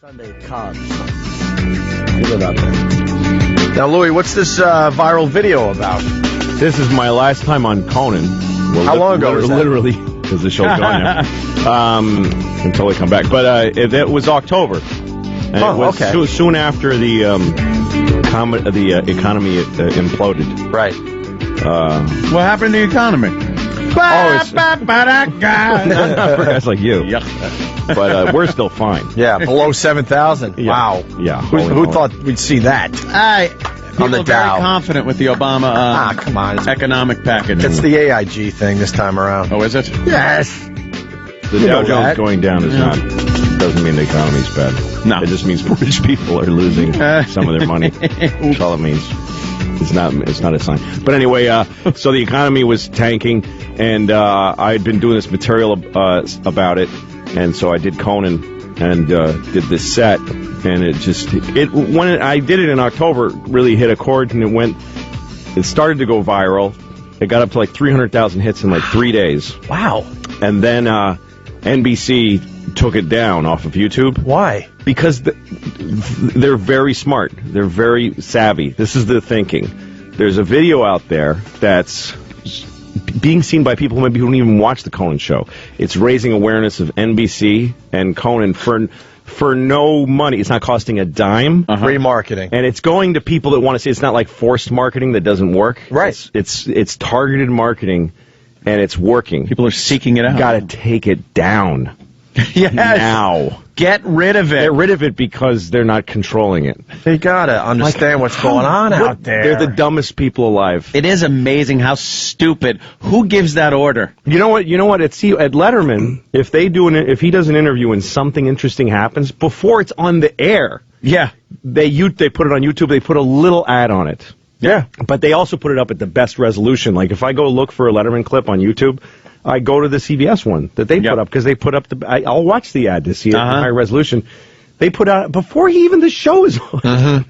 Sunday Cubs. Get it out there. Now, Louis, what's this viral video about? This is my last time on Conan. Well, how long ago was that? Literally, because the show's gone now. Until they come back. But it was October. And it was okay. Soon after the economy imploded. Right. What happened to the economy? That's like you. But we're still fine. Yeah, below 7,000. Yeah. Wow. Yeah. Who thought we'd see that? People the are very Dow. confident with the Obama Come on. economic package. It's the AIG thing this time around. Oh, is it? Yes. The Dow Jones going down doesn't mean the economy's bad. No. It just means rich people are losing some of their money. That's all it means. It's not a sign. But anyway, so the economy was tanking, and I had been doing this material about it, and so I did Conan and did this set, and when I did it in October, really hit a chord, and it started to go viral. It got up to like 300,000 hits in like 3 days. Wow. And then NBC took it down off of YouTube. Why? Because they're very smart. They're very savvy. This is the thinking. There's a video out there that's being seen by people who don't even watch the Conan show. It's raising awareness of NBC and Conan for no money. It's not costing a dime. Free marketing. And it's going to people that want to see. It's not like forced marketing that doesn't work. Right. It's targeted marketing, and it's working. People are seeking it out. Got to take it down. Yes. Now. Get rid of it. Get rid of it because they're not controlling it. They gotta understand what's going on out there. They're the dumbest people alive. It is amazing how stupid. Who gives that order? You know what? At Letterman, if he does an interview and something interesting happens before it's on the air, Yeah. they put it on YouTube. They put a little ad on it. Yeah. But they also put it up at the best resolution. Like if I go look for a Letterman clip on YouTube, I go to the CBS one that they put up because they put up I'll watch the ad to see it in high resolution. They put out before the show is on.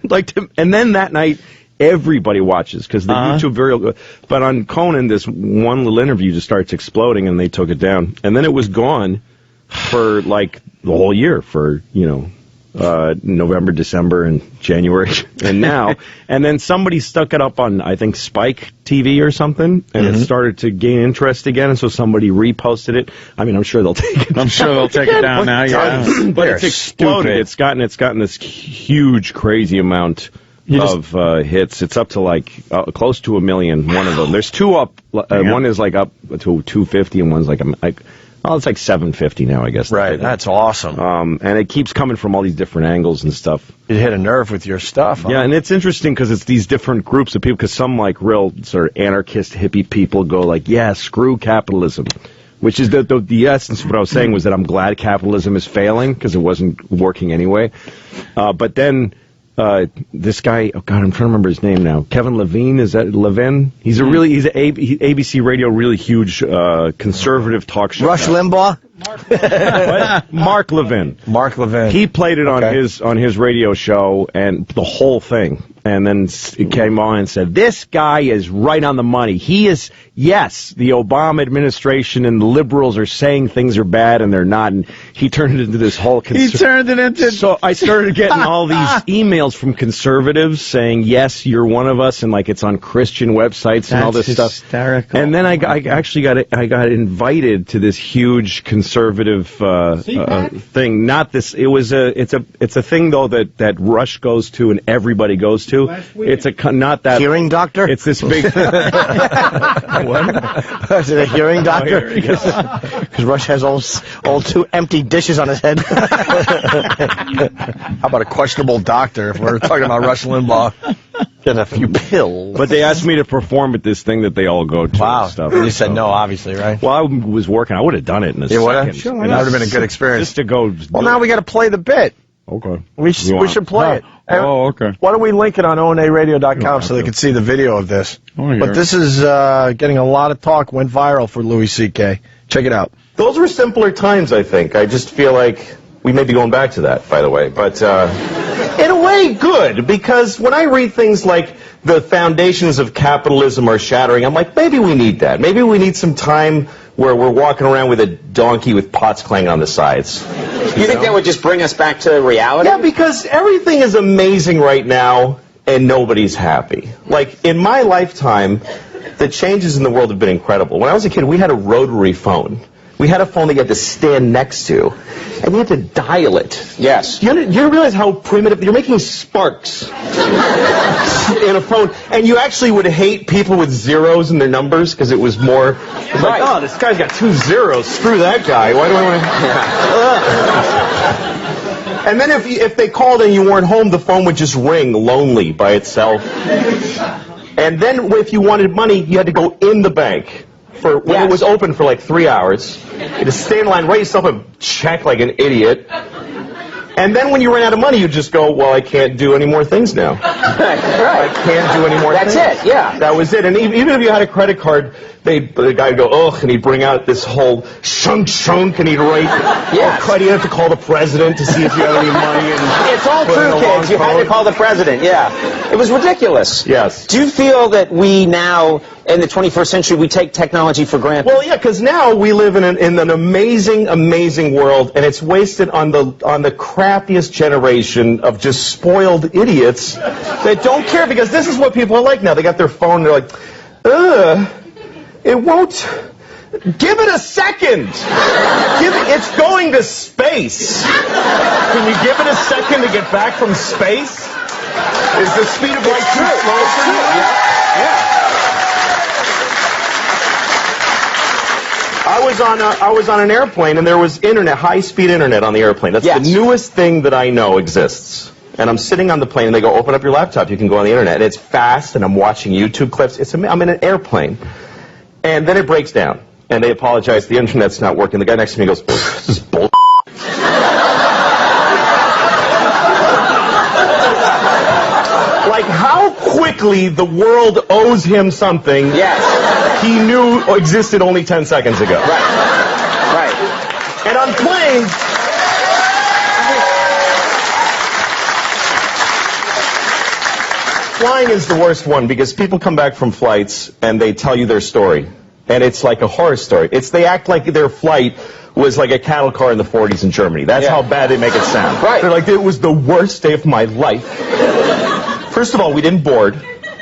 And then that night everybody watches because the YouTube video. But on Conan, this one little interview just starts exploding, and they took it down. And then it was gone for like the whole year for November, December, and January, and now, and then somebody stuck it up on, I think, Spike TV or something, and it started to gain interest again, and so somebody reposted it. I mean, I'm sure they'll take it. I'm sure they'll take it down now. Yeah, but it's exploded. It's gotten this huge, crazy amount of hits. It's up to like close to 1 million. One of them. There's two up. One is like up to 250, and one's like it's like 750 now, I guess. Right, that's awesome. And it keeps coming from all these different angles and stuff. You hit a nerve with your stuff. Huh? Yeah, and it's interesting because it's these different groups of people, because some like real sort of anarchist hippie people go like, yeah, screw capitalism, which is the essence of what I was saying was that I'm glad capitalism is failing because it wasn't working anyway. But then this guy, oh God, I'm trying to remember his name now. Kevin Levine, is that Levin? He's an ABC Radio, really huge conservative talk show. Rush Limbaugh? Mark Levin. Mark Levin. He played it on his radio show and the whole thing. And then it came on and said, this guy is right on the money. He is, yes, the Obama administration and the liberals are saying things are bad and they're not. And he turned it into this whole... So I started getting all these emails from conservatives saying, yes, you're one of us, and like it's on Christian websites and all this stuff. Hysterical. And then I got invited to this huge conservative thing. Not this. It's a thing though that Rush goes to and everybody goes to. It's not that hearing doctor. It's this big. What? Is it a hearing doctor? Because Rush has all two empty dishes on his head. How about a questionable doctor? If we're talking about Rush Limbaugh, getting a few pills. But they asked me to perform at this thing that they all go to. Wow. And stuff. And you said no, obviously, right? Well, I was working. I would have done it in a second. Sure, that would have been a good experience. Just to go. Well, now we got to play the bit. Okay. We should play it. Okay. Why don't we link it on onaradio.com so they can see the video of this? But this is getting a lot of talk, went viral for Louis C.K. Check it out. Those were simpler times, I think. I just feel like we may be going back to that, by the way. But in a way, good, because when I read things like the foundations of capitalism are shattering, I'm like, maybe we need that. Maybe we need some time where we're walking around with a donkey with pots clanging on the sides. You think that would just bring us back to reality? Yeah, because everything is amazing right now, and nobody's happy. Like, in my lifetime, the changes in the world have been incredible. When I was a kid, we had a rotary phone. We had a phone that you had to stand next to, and you had to dial it. Yes. You realize how primitive? You're making sparks in a phone, and you actually would hate people with zeros in their numbers because it was more like, oh, this guy's got 2 zeros. Screw that guy. Why do I want to? And then if they called and you weren't home, the phone would just ring lonely by itself. And then if you wanted money, you had to go in the bank. When it was open for like 3 hours, you had to stay in line, write yourself a check like an idiot, and then when you ran out of money, you just go, well, I can't do any more things now. Right. I can't do any more things. That's it, yeah. That was it. And even if you had a credit card, the guy would go, ugh, and he'd bring out this whole shunk, and he'd write, yes. You have to call the president to see if you have any money. And it's all true, kids. You had to call the president, yeah. It was ridiculous. Yes. Do you feel that we now, in the 21st century, we take technology for granted? Well, yeah, because now we live in an amazing world, and it's wasted on the crappiest generation of just spoiled idiots that don't care, because this is what people are like now. They got their phone, and they're like, it won't. Give it a second. It's going to space. Can you give it a second to get back from space? Is the speed of light too slow for you? Yeah. I was on an airplane, and there was internet, high-speed internet on the airplane. That's the newest thing that I know exists. And I'm sitting on the plane, and they go, open up your laptop. You can go on the internet. And it's fast, and I'm watching YouTube clips. I'm in an airplane. And then it breaks down. And they apologize. The internet's not working. The guy next to me goes, this is bull. Like, how quickly the world owes him something he knew existed only 10 seconds ago. Right. And on planes, flying is the worst one, because people come back from flights and they tell you their story. And it's like a horror story. They act like their flight was like a cattle car in the 40s in Germany. That's how bad they make it sound. Right. They're like, it was the worst day of my life. First of all, we didn't board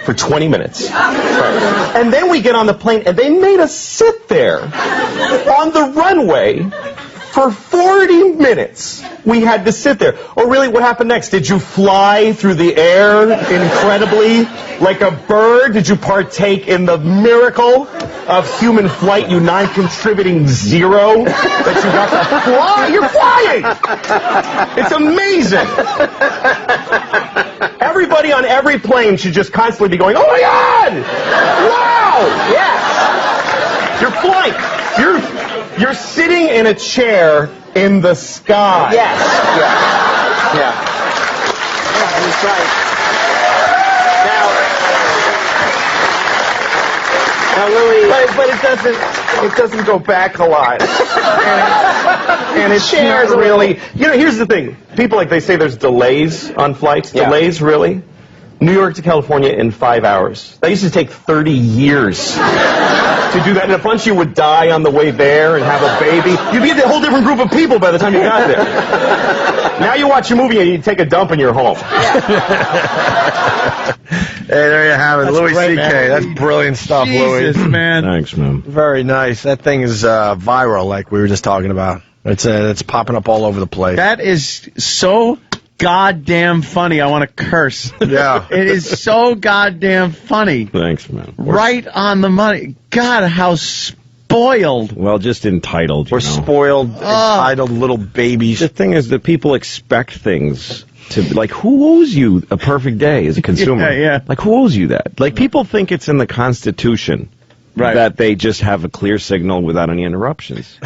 for 20 minutes. Right. And then we get on the plane, and they made us sit there on the runway for 40 minutes. We had to sit there. Oh, really? What happened next? Did you fly through the air incredibly like a bird? Did you partake in the miracle of human flight, you non-contributing zero, that you got to fly? You're flying! It's amazing. Everybody on every plane should just constantly be going, oh my God! Wow! Yes! You're flying. You're sitting in a chair in the sky. Yes. Yeah, that's right. Now, Louis, but it doesn't go back a lot. and it's not really. Here's the thing. People they say there's delays on flights. Yeah. Delays, really? New York to California in 5 hours. That used to take 30 years to do that. And a bunch of you would die on the way there and have a baby. You'd be a whole different group of people by the time you got there. Now you watch a movie and you take a dump and you're home. Hey, there you have it. Louis C.K. That's brilliant stuff, Jesus, Louis. man. Thanks, man. Very nice. That thing is viral, like we were just talking about. It's popping up all over the place. That is so goddamn funny. I want to curse. Yeah. It is so goddamn funny. Thanks, man. Right on the money. God, how spoiled. Well, just entitled. We're spoiled, entitled little babies. The thing is that people expect things to, like, who owes you a perfect day as a consumer? Yeah. Like, who owes you that? Like, people think it's in the Constitution that they just have a clear signal without any interruptions.